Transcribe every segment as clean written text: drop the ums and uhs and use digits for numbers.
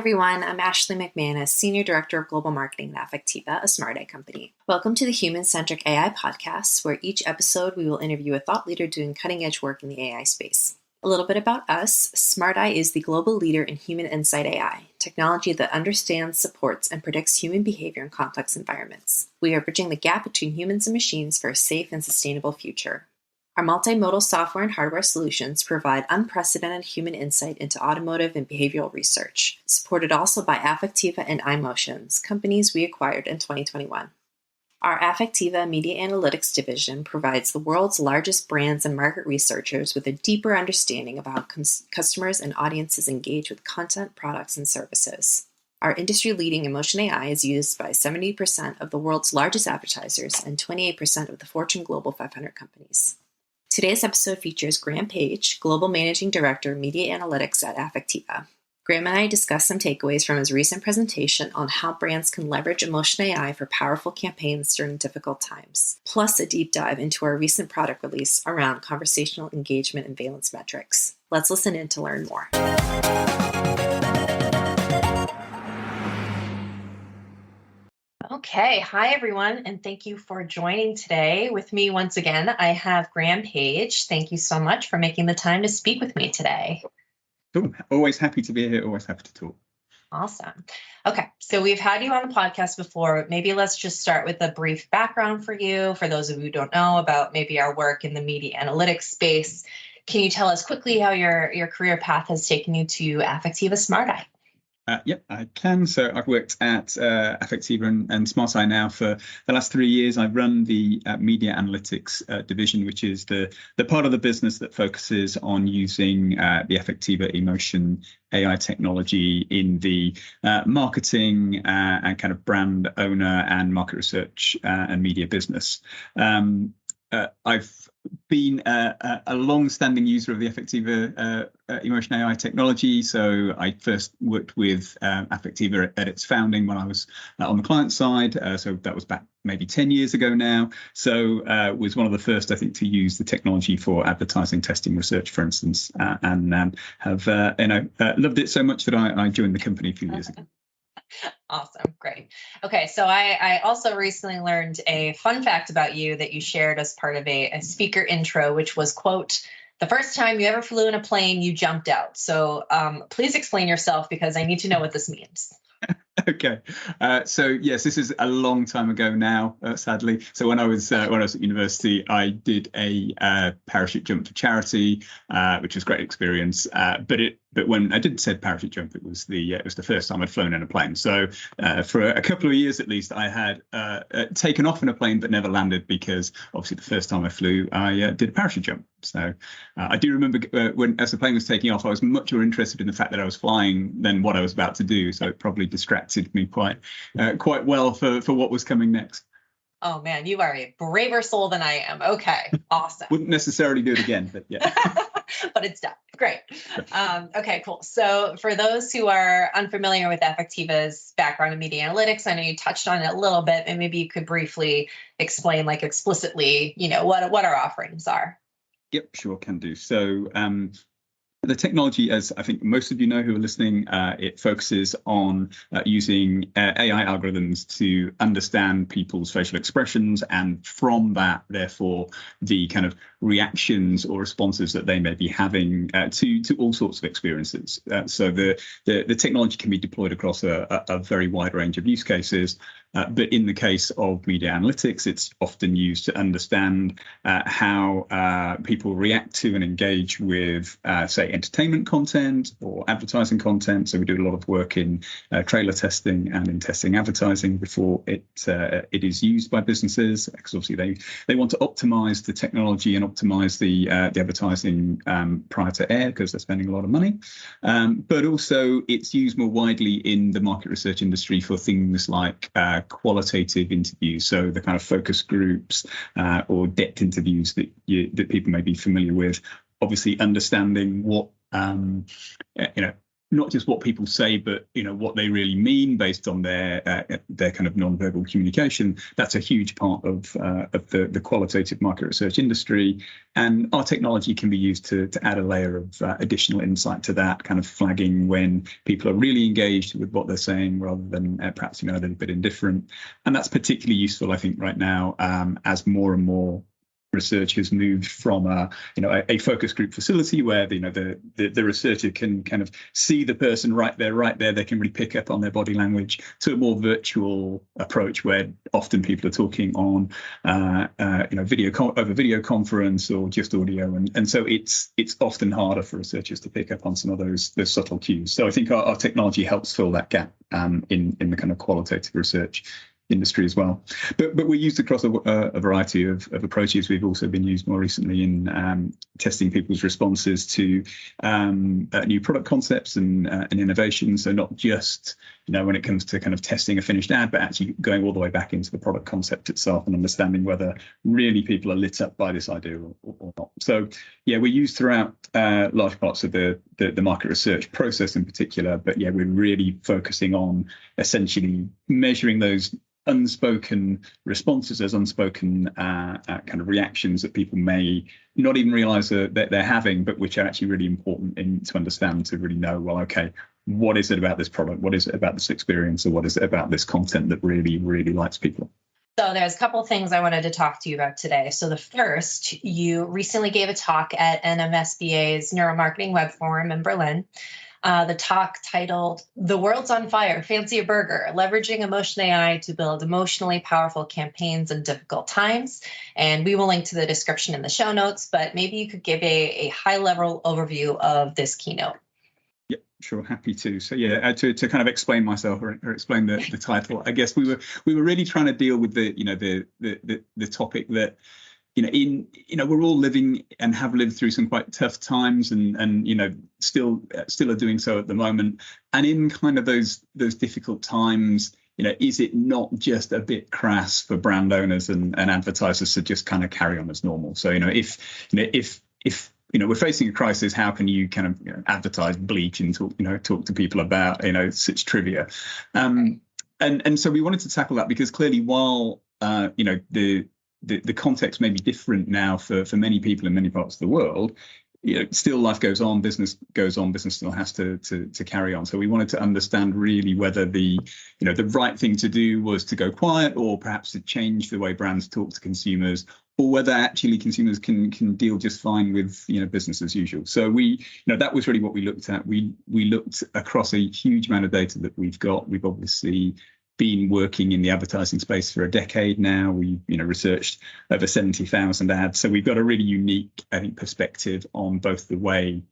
everyone. I'm Ashley McManus, Senior Director of Global Marketing at Affectiva, a smart AI company. Welcome to the Human-Centric AI Podcast, where each episode we will interview a thought leader doing cutting-edge work in the AI space. A little bit about us. Smart AI is the global leader in human insight AI, technology that understands, supports, and predicts human behavior in complex environments. We are bridging the gap between humans and machines for a safe and sustainable future. Our multimodal software and hardware solutions provide unprecedented human insight into automotive and behavioral research, supported also by Affectiva and iMotions, companies we acquired in 2021. Our Affectiva Media Analytics division provides the world's largest brands and market researchers with a deeper understanding of how customers and audiences engage with content, products, and services. Our industry-leading Emotion AI is used by 70% of the world's largest advertisers and 28% of the Fortune Global 500 companies. Today's episode features Graham Page, Global Managing Director, Media Analytics at Affectiva. Graham and I discussed some takeaways from his recent presentation on how brands can leverage Emotion AI for powerful campaigns during difficult times, plus a deep dive into our recent product release around conversational engagement and valence metrics. Let's listen in to learn more. Okay. Hi, everyone, and thank you for joining today. With me once again, I have Graham Page. Thank you so much for making the time to speak with me today. Cool. Always happy to be here. Always happy to talk. Awesome. Okay. So we've had you on the podcast before. Maybe let's just start with a brief background for you. For those of you who don't know about maybe our work in the media analytics space, can you tell us quickly how your career path has taken you to Affectiva Smart Eye? Yep, I can. So I've worked at Affectiva and Smart Eye now for the last 3 years. I've run the media analytics division, which is the part of the business that focuses on using the Affectiva Emotion AI technology in the marketing and kind of brand owner and market research and media business. I've been a long-standing user of the Affectiva Emotion AI technology. So I first worked with Affectiva at its founding when I was on the client side. So that was back maybe 10 years ago now. So was one of the first, I think, to use the technology for advertising testing research, for instance, and have loved it so much that I joined the company a few years ago. Awesome. Great. Okay. So I also recently learned a fun fact about you that you shared as part of a speaker intro, which was, quote, "The first time you ever flew in a plane, you jumped out." So please explain yourself, because I need to know what this means. Okay, so yes, this is a long time ago now, sadly. So when I was at university, I did a parachute jump for charity, which was a great experience. But when I did said parachute jump, it was the first time I'd flown in a plane. So for a couple of years at least, I had taken off in a plane but never landed, because obviously the first time I flew, I did a parachute jump. So I do remember when, as the plane was taking off, I was much more interested in the fact that I was flying than what I was about to do. So it probably distracted me quite well for what was coming next. Oh man, you are a braver soul than I am. Okay, awesome. Wouldn't necessarily do it again, but yeah. But it's done. Great. Okay, cool. So for those who are unfamiliar with Affectiva's background in media analytics, I know you touched on it a little bit, and maybe you could briefly explain, like explicitly, what our offerings are. Yep, sure, can do. So the technology, as I think most of you know who are listening, it focuses on using AI algorithms to understand people's facial expressions, and from that, therefore, the kind of reactions or responses that they may be having to all sorts of experiences. So the technology can be deployed across a very wide range of use cases. But in the case of media analytics, it's often used to understand how people react to and engage with, say, entertainment content or advertising content. So we do a lot of work in trailer testing and in testing advertising before it is used by businesses, because obviously they want to optimize the technology and optimize the advertising prior to air, because they're spending a lot of money. But also it's used more widely in the market research industry for things like qualitative interviews, so the kind of focus groups or depth interviews that people may be familiar with. Obviously, understanding what not just what people say, but what they really mean based on their kind of non-verbal communication. That's a huge part of the qualitative market research industry, and our technology can be used to add a layer of additional insight to that, kind of flagging when people are really engaged with what they're saying rather than perhaps a little bit indifferent. And that's particularly useful, I think, right now as more and more research has moved from a focus group facility where the researcher can kind of see the person right there, they can really pick up on their body language, to a more virtual approach where often people are talking on video conference or just audio, and so it's often harder for researchers to pick up on some of those subtle cues. So I think our technology helps fill that gap in the kind of qualitative research industry as well, but we're used across a variety of approaches. We've also been used more recently in testing people's responses to new product concepts and innovations. So not just when it comes to kind of testing a finished ad, but actually going all the way back into the product concept itself and understanding whether really people are lit up by this idea or not. So yeah, we're used throughout large parts of the market research process in particular, but yeah, we're really focusing on essentially measuring those unspoken responses, as unspoken kind of reactions that people may not even realize that they're having, but which are actually really important to understand, to really know, well, okay, what is it about this product? What is it about this experience? Or what is it about this content that really, really lights people? So there's a couple of things I wanted to talk to you about today. So the first, you recently gave a talk at NMSBA's Neuromarketing Web Forum in Berlin. The talk titled "The World's on Fire, Fancy a Burger, Leveraging Emotion AI to Build Emotionally Powerful Campaigns in Difficult Times." And we will link to the description in the show notes, but maybe you could give a high-level overview of this keynote. Yeah, sure, happy to. So yeah, to kind of explain myself or explain the title, I guess we were really trying to deal with the topic that we're all living and have lived through some quite tough times, and still are doing so at the moment. And in kind of those difficult times, is it not just a bit crass for brand owners and advertisers to just kind of carry on as normal? So if we're facing a crisis, how can you kind of advertise bleach and talk to people about such trivia? And so we wanted to tackle that, because clearly, while the context may be different now for many people in many parts of the world, still life goes on, business goes on, business still has to carry on. So we wanted to understand really whether the right thing to do was to go quiet, or perhaps to change the way brands talk to consumers, or whether actually consumers can deal just fine with business as usual. So that was really what we looked at. We looked across a huge amount of data that we've got. We've obviously been working in the advertising space for a decade now. We researched over 70,000 ads. So we've got a really unique, I think, perspective on both the way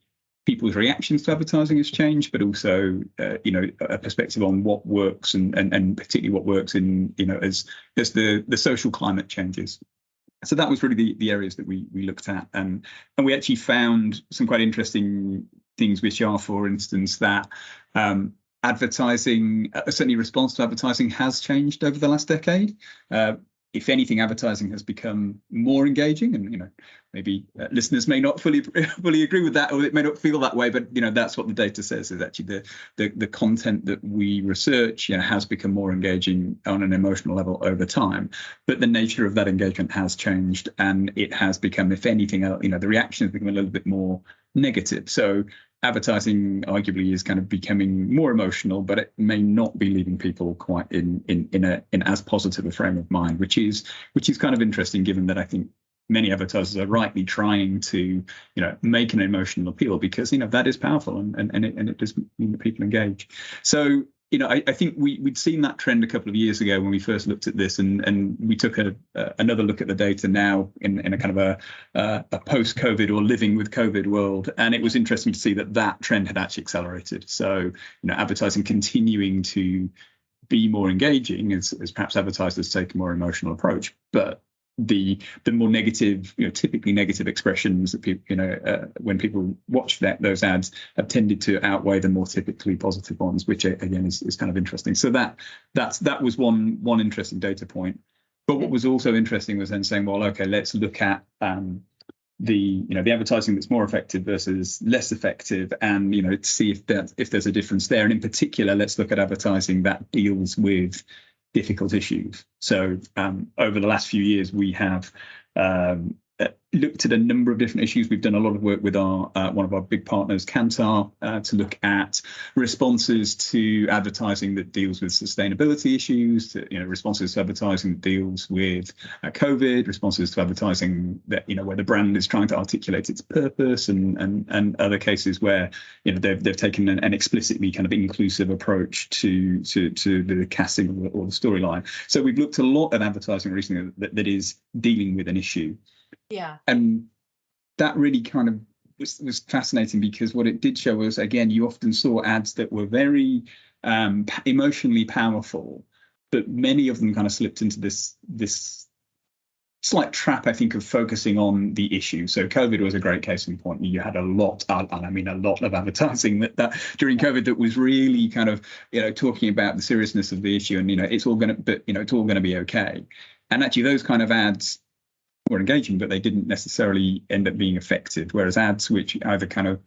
people's reactions to advertising has changed, but also a perspective on what works and particularly what works in as the social climate changes. So that was really the areas that we looked at, and we actually found some quite interesting things, which are, for instance, that advertising, certainly response to advertising, has changed over the last decade. If anything, advertising has become more engaging, and maybe listeners may not fully agree with that, or it may not feel that way, but that's what the data says, is actually the content that we research has become more engaging on an emotional level over time. But the nature of that engagement has changed, and it has become, if anything, the reaction has become a little bit more negative. So advertising arguably is kind of becoming more emotional, but it may not be leaving people quite in as positive a frame of mind, which is kind of interesting, given that I think many advertisers are rightly trying to make an emotional appeal, because that is powerful, and it does mean that people engage. So I think we'd seen that trend a couple of years ago when we first looked at this, and we took another look at the data now in a kind of a post-COVID or living with COVID world, and it was interesting to see that trend had actually accelerated. So advertising continuing to be more engaging as perhaps advertisers take a more emotional approach, but the more negative, typically negative expressions that people, when people watch those ads, have tended to outweigh the more typically positive ones, which again is kind of interesting. So that was one interesting data point. But what was also interesting was then saying, well, okay, let's look at the advertising that's more effective versus less effective, and to see if there's a difference there. And in particular, let's look at advertising that deals with difficult issues. So over the last few years, we have looked at a number of different issues. We've done a lot of work with our one of our big partners, Kantar, to look at responses to advertising that deals with sustainability issues, responses to advertising that deals with COVID, responses to advertising that where the brand is trying to articulate its purpose, and other cases where they've taken an explicitly kind of inclusive approach to the casting or the storyline. So we've looked a lot at advertising recently that is dealing with an issue. Yeah. And that really kind of was fascinating, because what it did show was, again, you often saw ads that were very emotionally powerful, but many of them kind of slipped into this slight trap, I think, of focusing on the issue. So COVID was a great case in point. You had a lot of advertising that during COVID that was really kind of talking about the seriousness of the issue, and it's all going to be okay. And actually, those kind of ads were engaging, but they didn't necessarily end up being effective. Whereas ads which either kind of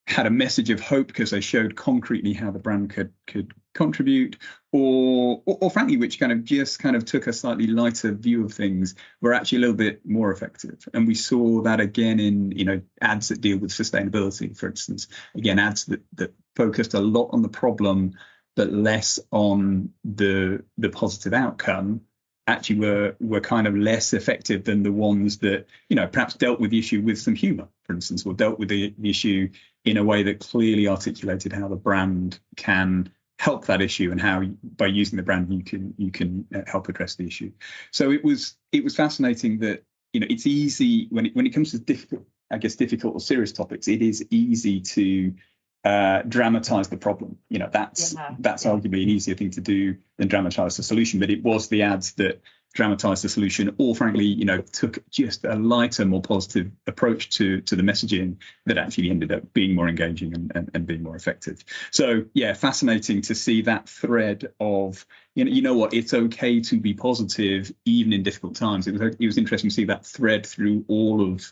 had a message of hope because they showed concretely how the brand could contribute, or frankly, which kind of took a slightly lighter view of things, were actually a little bit more effective. And we saw that again in ads that deal with sustainability, for instance. Again, ads that focused a lot on the problem but less on the positive outcome actually were kind of less effective than the ones that perhaps dealt with the issue with some humor, for instance, or dealt with the issue in a way that clearly articulated how the brand can help that issue, and how by using the brand you can help address the issue. So it was fascinating that it's easy when it comes to difficult or serious topics. It is easy to dramatize the problem. That's arguably an easier thing to do than dramatize the solution. But it was the ads that dramatized the solution, or frankly, took just a lighter, more positive approach to the messaging, that actually ended up being more engaging and being more effective. So yeah, fascinating to see that thread of what, it's okay to be positive even in difficult times. It was interesting to see that thread through all of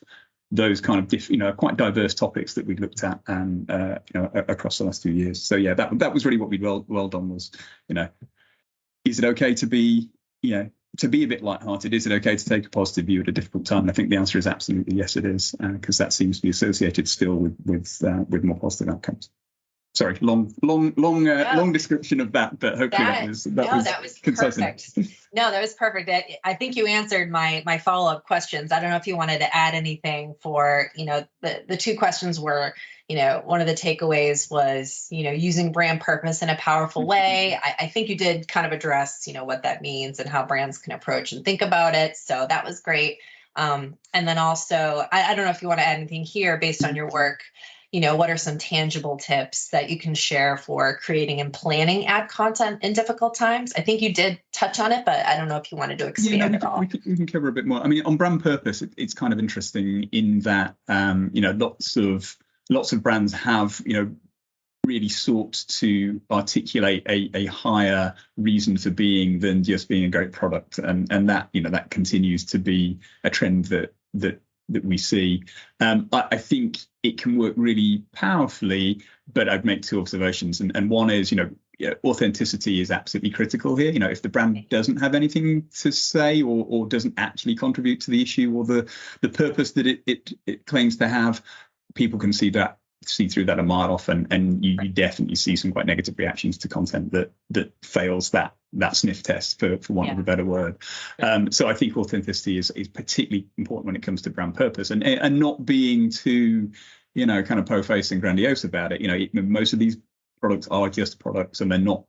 those kind of quite diverse topics that we looked at across the last 2 years. So yeah, that was really what we well done was, is it okay to be a bit lighthearted? Is it okay to take a positive view at a difficult time? And I think the answer is absolutely yes, it is, because that seems to be associated still with more positive outcomes. Sorry, long description of that, but hopefully that was concise perfect. enough. No, that was perfect. I think you answered my follow-up questions. I don't know if you wanted to add anything for, the two questions were, one of the takeaways was, using brand purpose in a powerful way. I think you did kind of address, what that means and how brands can approach and think about it. So that was great. And then also, I don't know if you want to add anything here based on your work. What are some tangible tips that you can share for creating and planning ad content in difficult times? I think you did touch on it, but I don't know if you wanted to expand at all. We can cover a bit more. I mean, on brand purpose, it's kind of interesting in that, lots of brands have, really sought to articulate a higher reason for being than just being a great product. And that, that continues to be a trend that we see. I think it can work really powerfully, but I'd make two observations. And one is, authenticity is absolutely critical here. If the brand doesn't have anything to say or doesn't actually contribute to the issue or the purpose that it claims to have, people can see through that a mile off, and you definitely see some quite negative reactions to content that fails that sniff test, for want of a better word. So I think authenticity is particularly important when it comes to brand purpose, and not being too kind of po-faced and grandiose about it. Most of these products are just products, and they're not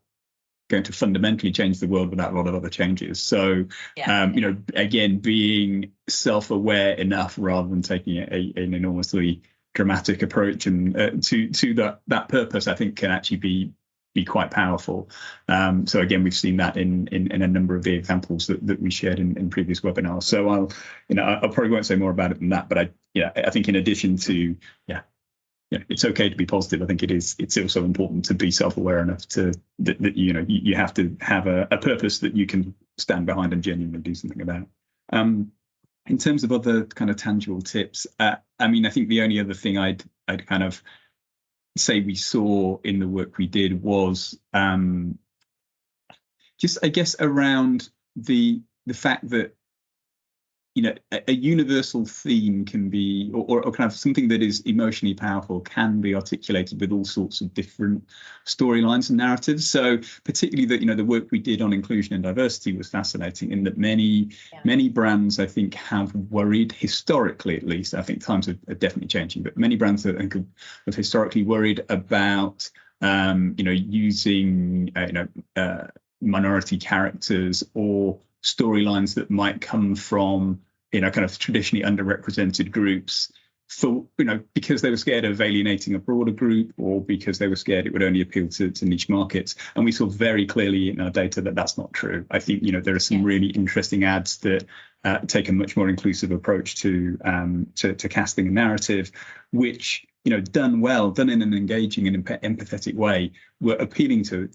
going to fundamentally change the world without a lot of other changes. So again, being self-aware enough rather than taking an enormously dramatic approach and to that purpose, I think can actually be quite powerful. So again, we've seen that in a number of the examples that we shared in previous webinars. So I probably won't say more about it than that, but I think in addition to it's okay to be positive, I think it's also important to be self-aware enough that you have to have a purpose that you can stand behind and genuinely do something about. In terms of other kind of tangible tips, I mean, I think the only other thing I'd kind of say we saw in the work we did was just, I guess, around the fact that, you know, a universal theme can be, or kind of something that is emotionally powerful can be articulated with all sorts of different storylines and narratives. So particularly that, you know, the work we did on inclusion and diversity was fascinating in that many brands, I think, have worried, historically at least, I think times are definitely changing, but many brands I think have historically worried about, you know, using, minority characters or storylines that might come from, you know, kind of traditionally underrepresented groups for, you know, because they were scared of alienating a broader group or because they were scared it would only appeal to niche markets. And we saw very clearly in our data that that's not true. I think, you know, there are some really interesting ads that take a much more inclusive approach to casting a narrative, which, you know, done well, done in an engaging and empathetic way, were appealing to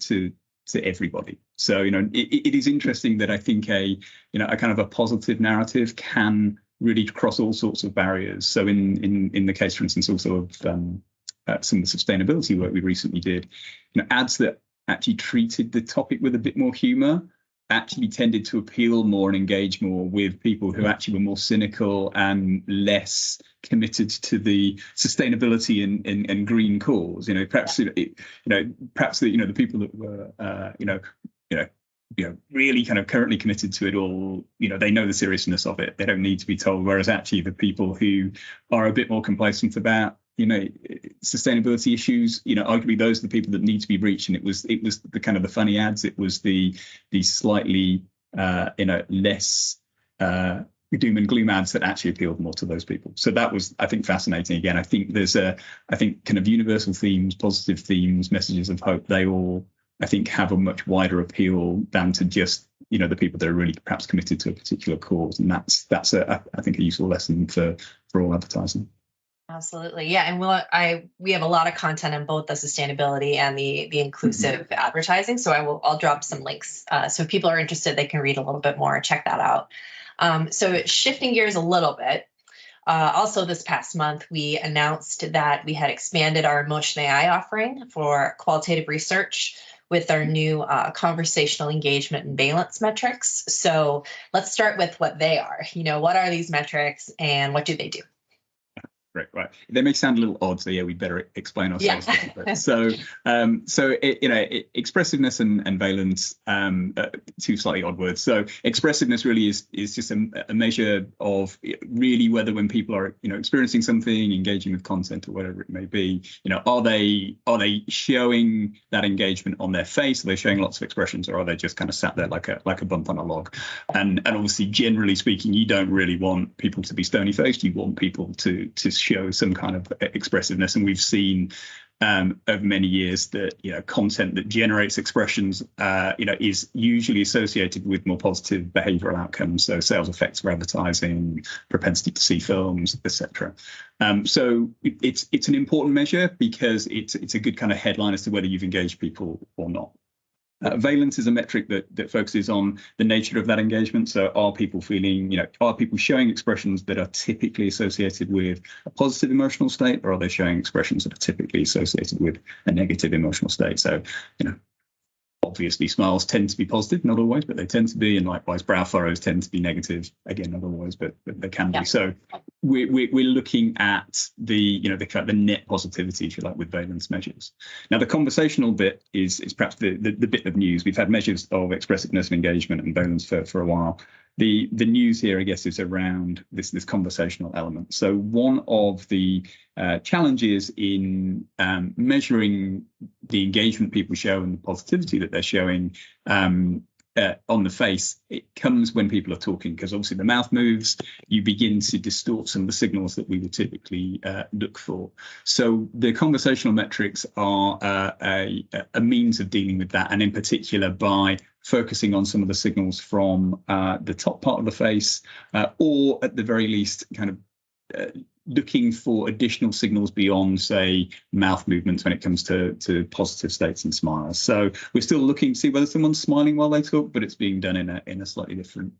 everybody. So, you know, it is interesting that I think a kind of a positive narrative can really cross all sorts of barriers. So in the case, for instance, also of some of the sustainability work we recently did, you know, ads that actually treated the topic with a bit more humor actually tended to appeal more and engage more with people who actually were more cynical and less committed to the sustainability and green cause. You know, perhaps perhaps the people that were really kind of currently committed to it all, you know, they know the seriousness of it. They don't need to be told. Whereas actually the people who are a bit more complacent about, you know, sustainability issues, you know, arguably those are the people that need to be reached. And it was the kind of the funny ads. It was the slightly less doom and gloom ads that actually appealed more to those people. So that was, I think, fascinating. Again, I think there's kind of universal themes, positive themes, messages of hope. They all, I think, have a much wider appeal than to just, you know, the people that are really perhaps committed to a particular cause. And that's I think a useful lesson for all advertising. Absolutely. Yeah. And we have a lot of content on both the sustainability and the inclusive advertising. So I'll drop some links. So if people are interested, they can read a little bit more, check that out. So shifting gears a little bit, also this past month, we announced that we had expanded our emotion AI offering for qualitative research with our new conversational engagement and valence metrics. So let's start with what they are. You know, what are these metrics and what do they do? Right. They may sound a little odd, so yeah, we better explain ourselves. Yeah. Expressiveness and valence, two slightly odd words. So expressiveness really is just a measure of really whether when people are, you know, experiencing something, engaging with content or whatever it may be, you know, are they showing that engagement on their face? Are they showing lots of expressions, or are they just kind of sat there like a bump on a log? And obviously, generally speaking, you don't really want people to be stony faced. You want people to show some kind of expressiveness, and we've seen over many years that, you know, content that generates expressions is usually associated with more positive behavioral outcomes, so sales effects for advertising, propensity to see films, etc. So it's an important measure because it's a good kind of headline as to whether you've engaged people or not. Valence is a metric that focuses on the nature of that engagement. So are people feeling, you know, are people showing expressions that are typically associated with a positive emotional state, or are they showing expressions that are typically associated with a negative emotional state? So, you know, obviously smiles tend to be positive, not always, but they tend to be, and likewise brow furrows tend to be negative, again, not always, but they can be. So we're looking at the net positivity, if you like, with valence measures. Now the conversational bit is perhaps the bit of news. We've had measures of expressiveness and engagement and valence for a while. The news here, I guess, is around this conversational element. So one of the challenges in measuring the engagement people show and the positivity that they're showing on the face, it comes when people are talking, because obviously the mouth moves, you begin to distort some of the signals that we would typically look for. So the conversational metrics are a means of dealing with that, and in particular by focusing on some of the signals from the top part of the face, or at the very least kind of looking for additional signals beyond, say, mouth movements when it comes to positive states and smiles. So we're still looking to see whether someone's smiling while they talk, but it's being done in a slightly different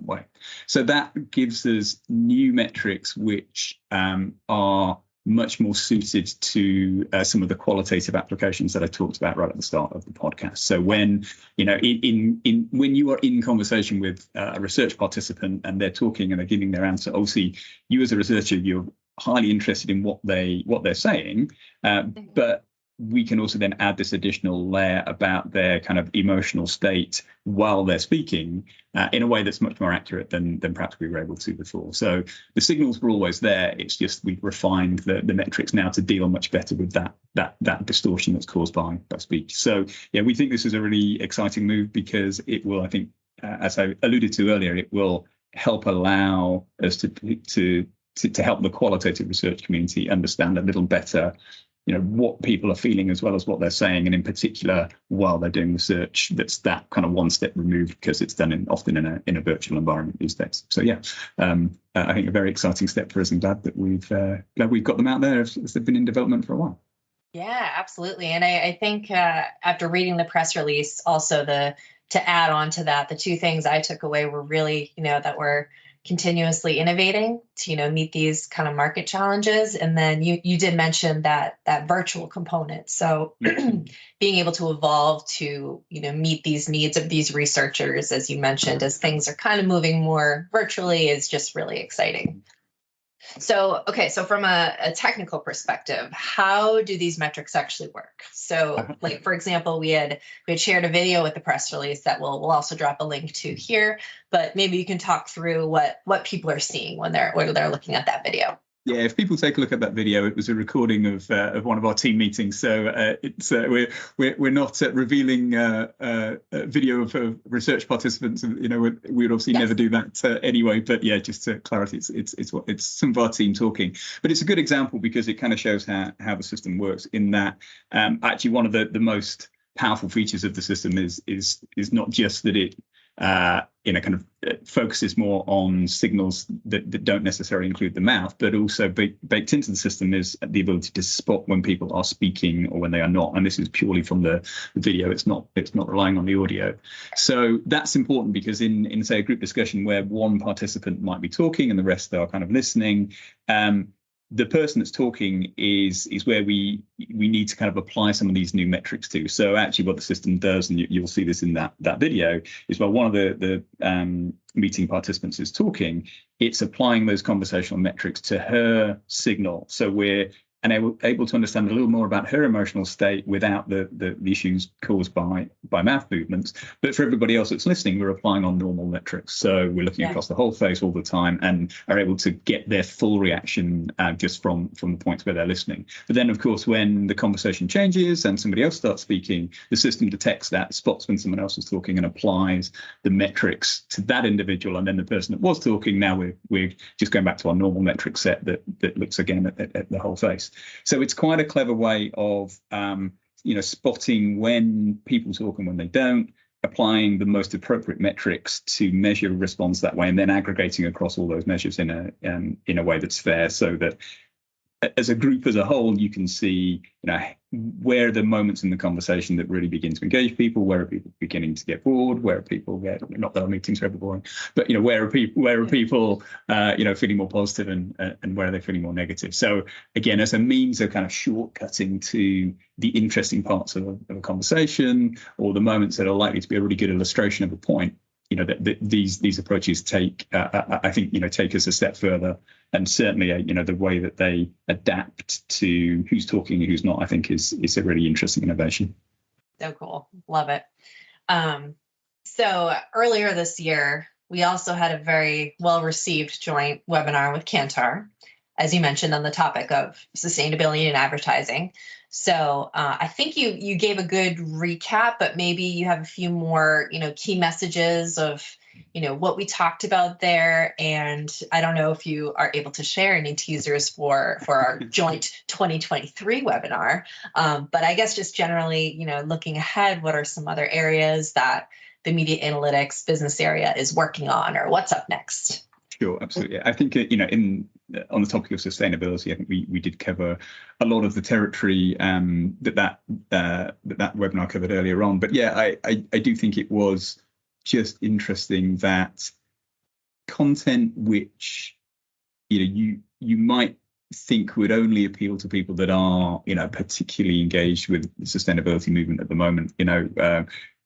way. So that gives us new metrics which are much more suited to some of the qualitative applications that I talked about right at the start of the podcast. So when when you are in conversation with a research participant and they're talking and they're giving their answer, obviously you as a researcher, you're highly interested in what they're saying, but we can also then add this additional layer about their kind of emotional state while they're speaking in a way that's much more accurate than perhaps we were able to before. So the signals were always there. It's just we've refined the metrics now to deal much better with that distortion that's caused by speech. So yeah, we think this is a really exciting move because it will, I think, as I alluded to earlier, it will help allow us to help the qualitative research community understand a little better what people are feeling as well as what they're saying, and in particular while they're doing research that's that kind of one step removed because it's done often in a virtual environment these days. So yeah, I think a very exciting step for us, and glad we've got them out there as they've been in development for a while. Yeah, absolutely. And I think after reading the press release, also to add on to that, the two things I took away were really, that we're continuously innovating to, meet these kind of market challenges. And then you did mention that virtual component. So being able to evolve to, meet these needs of these researchers, as you mentioned, as things are kind of moving more virtually, is just really exciting. So, okay, so from a technical perspective, how do these metrics actually work? So, like, for example, we had shared a video with the press release that we'll also drop a link to here, but maybe you can talk through what people are seeing when they're looking at that video. Yeah, if people take a look at that video, it was a recording of one of our team meetings. So we're not revealing video of research participants. We would obviously never do that anyway. But yeah, just to clarify, it's some of our team talking. But it's a good example because it kind of shows how the system works. In that, actually, one of the most powerful features of the system is not just that it kind of focuses more on signals that don't necessarily include the mouth, but also baked into the system is the ability to spot when people are speaking or when they are not. And this is purely from the video. It's not relying on the audio. So that's important because in say a group discussion where one participant might be talking and the rest are kind of listening, the person that's talking is where we need to kind of apply some of these new metrics to. So actually what the system does, and you'll see this in that video, is while one of the meeting participants is talking, it's applying those conversational metrics to her signal. So we're able to understand a little more about her emotional state without the issues caused by mouth movements. But for everybody else that's listening, we're applying on normal metrics. So we're looking across the whole face all the time and are able to get their full reaction just from the points where they're listening. But then, of course, when the conversation changes and somebody else starts speaking, the system detects that, spots when someone else is talking and applies the metrics to that individual. And then the person that was talking, now we're just going back to our normal metric set that looks again at the whole face. So it's quite a clever way of, spotting when people talk and when they don't, applying the most appropriate metrics to measure response that way, and then aggregating across all those measures in a way that's fair, so that as a group as a whole, you can see, where are the moments in the conversation that really begin to engage people, where are people beginning to get bored, where are people not that our meetings are ever boring, but where are people feeling more positive and where are they feeling more negative. So again, as a means of kind of shortcutting to the interesting parts of a conversation, or the moments that are likely to be a really good illustration of a point, these approaches take us a step further, and certainly the way that they adapt to who's talking and who's not, I think is a really interesting innovation. So cool, love it. So earlier this year, we also had a very well received joint webinar with Kantar, as you mentioned, on the topic of sustainability in advertising. So I think you gave a good recap, but maybe you have a few more, key messages of, what we talked about there. And I don't know if you are able to share any teasers for our joint 2023 webinar. But I guess just generally, looking ahead, what are some other areas that the media analytics business area is working on, or what's up next? Sure, absolutely. I think on the topic of sustainability, I think we did cover a lot of the territory that webinar covered earlier on. But yeah, I do think it was just interesting that content which you might think would only appeal to people that are particularly engaged with the sustainability movement at the moment,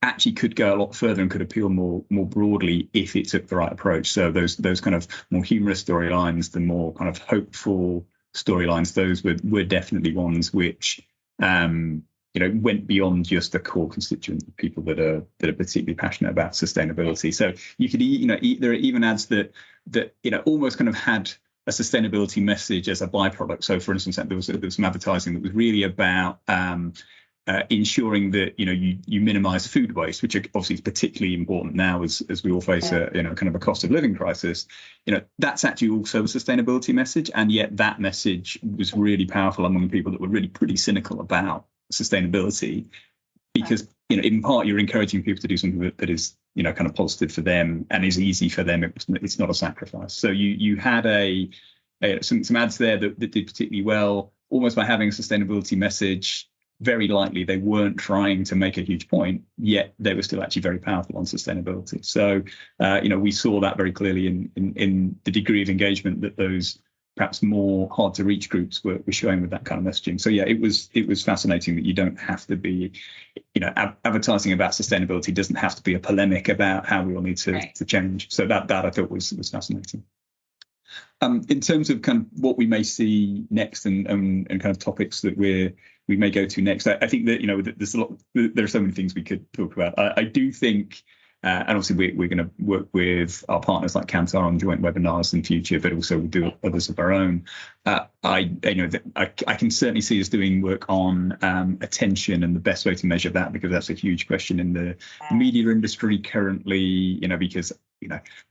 actually could go a lot further and could appeal more broadly if it took the right approach. So those kind of more humorous storylines, the more kind of hopeful storylines, those were definitely ones which went beyond just the core constituent of people that are particularly passionate about sustainability. So you could there are even ads that almost kind of had a sustainability message as a byproduct. So for instance, there was some advertising that was really about ensuring that you minimize food waste, which obviously is particularly important now as we all face a kind of a cost of living crisis. That's actually also a sustainability message, and yet that message was really powerful among people that were really pretty cynical about sustainability, because in part you're encouraging people to do something that is kind of positive for them and is easy for them. It's not a sacrifice. So you had some ads there that did particularly well, almost by having a sustainability message. Very likely they weren't trying to make a huge point, yet they were still actually very powerful on sustainability. So we saw that very clearly in the degree of engagement that those perhaps more hard to reach groups were showing with that kind of messaging. So yeah, it was fascinating that you don't have to be, advertising about sustainability doesn't have to be a polemic about how we all need to change. So that I thought was fascinating. In terms of kind of what we may see next and kind of topics that we may go to next, I think that there's a lot. There are so many things we could talk about. I do think, and obviously we're going to work with our partners like Kantar on joint webinars in future, but also we'll do others of our own. I can certainly see us doing work on attention and the best way to measure that, because that's a huge question in the media industry currently. Because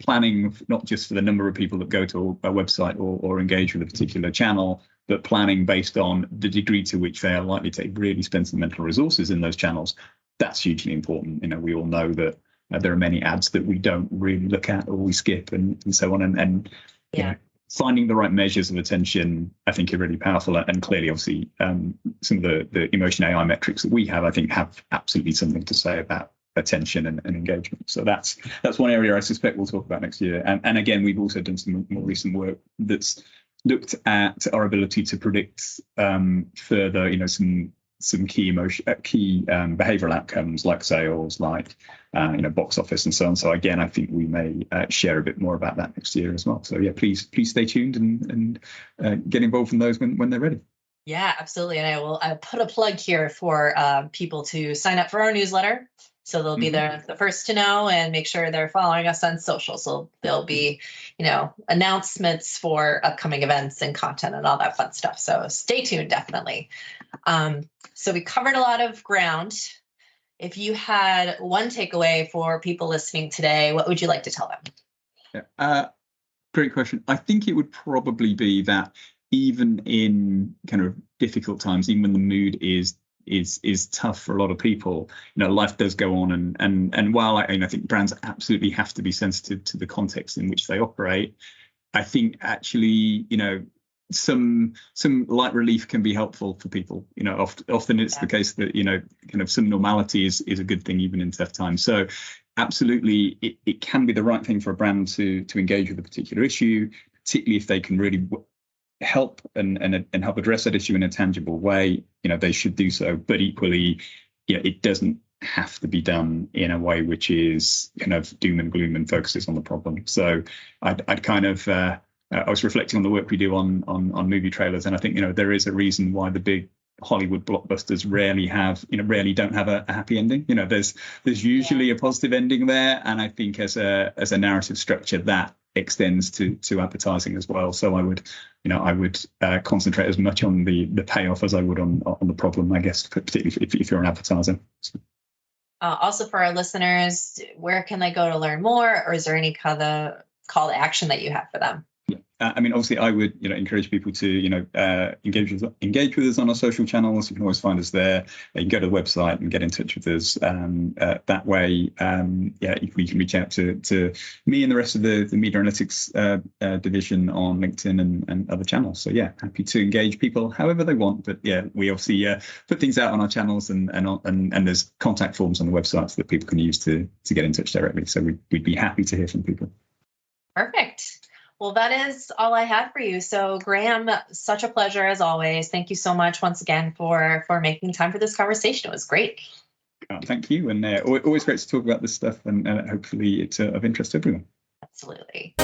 planning not just for the number of people that go to a website or engage with a particular channel, but planning based on the degree to which they are likely to really spend some mental resources in those channels. That's hugely important. We all know that there are many ads that we don't really look at or we skip and so on. And finding the right measures of attention, I think, are really powerful. And clearly, obviously, some of the emotion AI metrics that we have, I think, have absolutely something to say about attention and engagement. So that's one area I suspect we'll talk about next year. And again, we've also done some more recent work that's looked at our ability to predict further, some key behavioral outcomes like sales, like box office and so on. So again, I think we may share a bit more about that next year as well. So yeah, please stay tuned and get involved in those when they're ready. Yeah, absolutely. And I put a plug here for people to sign up for our newsletter. So they'll be the first to know, and make sure they're following us on social. So there'll be, announcements for upcoming events and content and all that fun stuff. So stay tuned, definitely. So we covered a lot of ground. If you had one takeaway for people listening today, what would you like to tell them? Yeah, great question. I think it would probably be that even in kind of difficult times, even when the mood is tough for a lot of people, life does go on, and while I think brands absolutely have to be sensitive to the context in which they operate, I think actually some light relief can be helpful for people. Often it's the case that kind of some normality is a good thing even in tough times. So absolutely it can be the right thing for a brand to engage with a particular issue, particularly if they can really help and help address that issue in a tangible way. They should do so, but equally it doesn't have to be done in a way which is kind of doom and gloom and focuses on the problem. So I'd kind of I was reflecting on the work we do on movie trailers, and I think there is a reason why the big Hollywood blockbusters rarely don't have a happy ending. There's usually a positive ending there, and I think as a narrative structure that extends to advertising as well. So I would concentrate as much on the payoff as I would on the problem, I guess, particularly if you're an advertiser. Also, for our listeners, where can they go to learn more, or is there any kind of call to action that you have for them? I mean, obviously, I would encourage people to engage with us on our social channels. You can always find us there. You can go to the website and get in touch with us that way. We can reach out to me and the rest of the media analytics division on LinkedIn and other channels. So yeah, happy to engage people however they want. But yeah, we obviously put things out on our channels and there's contact forms on the website that people can use to get in touch directly. So we'd be happy to hear from people. Perfect. Well, that is all I had for you. So Graham, such a pleasure as always. Thank you so much once again for making time for this conversation. It was great. Thank you. And always great to talk about this stuff, and hopefully it's of interest to everyone. Absolutely.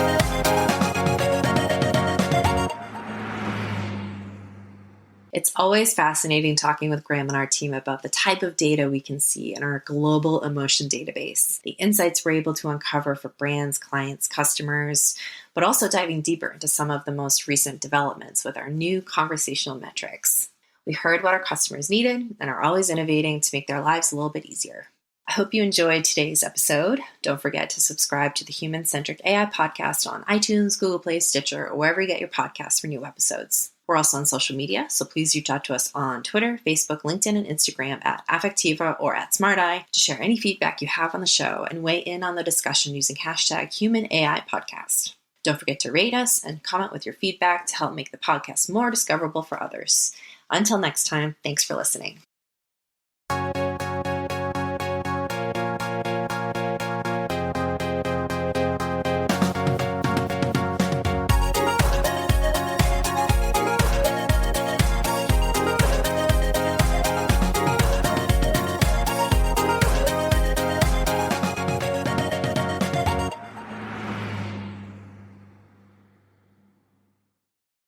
It's always fascinating talking with Graham and our team about the type of data we can see in our global emotion database, the insights we're able to uncover for brands, clients, customers, but also diving deeper into some of the most recent developments with our new conversational metrics. We heard what our customers needed and are always innovating to make their lives a little bit easier. I hope you enjoyed today's episode. Don't forget to subscribe to the Human Centric AI podcast on iTunes, Google Play, Stitcher, or wherever you get your podcasts for new episodes. We're also on social media, so please reach out to us on Twitter, Facebook, LinkedIn, and Instagram at Affectiva or at SmartEye to share any feedback you have on the show and weigh in on the discussion using hashtag HumanAIPodcast. Don't forget to rate us and comment with your feedback to help make the podcast more discoverable for others. Until next time, thanks for listening.